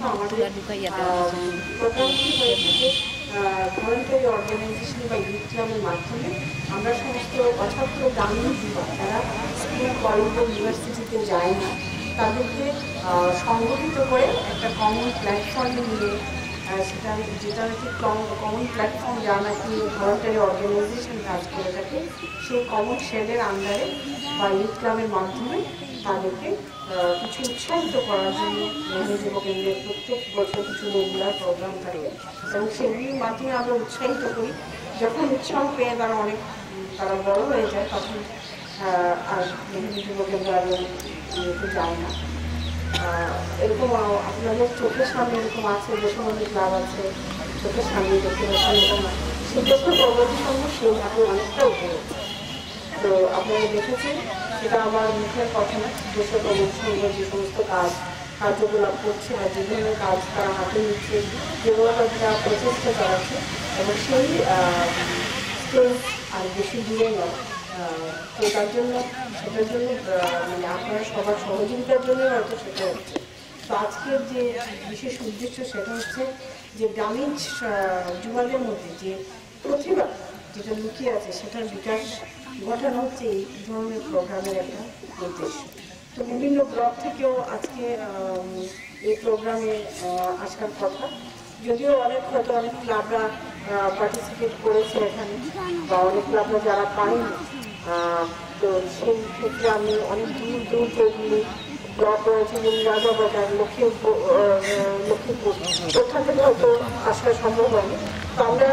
আমাদের প্রোগ্রামটি হয়ে থাকে ভলেন্টারি অর্গানাইজেশন বা ইউথ ক্লাবের মাধ্যমে। আমরা সমস্ত অছাত্র গ্রামীণ যুবক যারা স্কুল, কলেজ বা ইউনিভার্সিটিতে যায় না তাদেরকে সংগঠিত করে একটা কমন প্ল্যাটফর্মে নিয়ে যেটা নাকি কমন প্ল্যাটফর্ম যা নাকি ভলেন্টারি অর্গানাইজেশন কাজ করে থাকে, সেই কমন শেডের আন্ডারে বা ইউথ ক্লাবের মাধ্যমে তাদেরকে কিছু উৎসাহিত করার জন্য মহিলা যুব কেন্দ্রের প্রত্যেক বছর কিছু রেগুলার প্রোগ্রাম থাকে এবং সেগুলির মাধ্যমে আমরা উৎসাহিত করি। যখন উৎসাহ পেয়ে তারা বড় হয়ে যায় তখন আর মহিলা যুব কেন্দ্র আরও যায় না। এরকম আপনাদের চোখের সামনে এরকম আছে, যে সমস্ত ক্লাব আছে চোখের সামনে দেখতে পাচ্ছেন, এরকম সেক্ষেত্রে প্রগতি সঙ্গে সেই ধাপে অনেকটা উপরে। তো আপনারা দেখেছেন, সেটা আমার মুখের কথা না, দেশের প্রগতি সঙ্গে যে সমস্ত কার্যকলাপ করছে বা যে ধরনের কাজ তারা হাতে নিচ্ছে, যেগুলো তারা প্রচেষ্টা চালাচ্ছে এবং সেই স্টেজ আর বেশি দূরে নয়। তো সেটার জন্য মানে আপনারা সবার সহযোগিতার জন্য হয়তো সেটা হচ্ছে। তো আজকের যে বিশেষ উদ্দেশ্য সেটা হচ্ছে যে গ্রামীণ যুবকদের মধ্যে যে প্রতিভা যেটা লুকিয়ে আছে সেটার বিকাশ ঘটানো হচ্ছে এই ধরনের প্রোগ্রামের একটা উদ্দেশ্য। তো বিভিন্ন ব্লক থেকেও আজকে এই প্রোগ্রামে আসার কথা, যদিও হয়তো অনেক ক্লাবরা পার্টিসিপেট করেছে এখানে বা অনেক ক্লাবরা যারা পায়নি। তো সেই ক্ষেত্রে আমি অনেক দূর যেগুলি ব্লক রয়েছে, যেমন রাজাবাজার, লক্ষ্মীপুর কোথা থেকে হয়তো আসা সম্ভব হয়নি। তো আমরা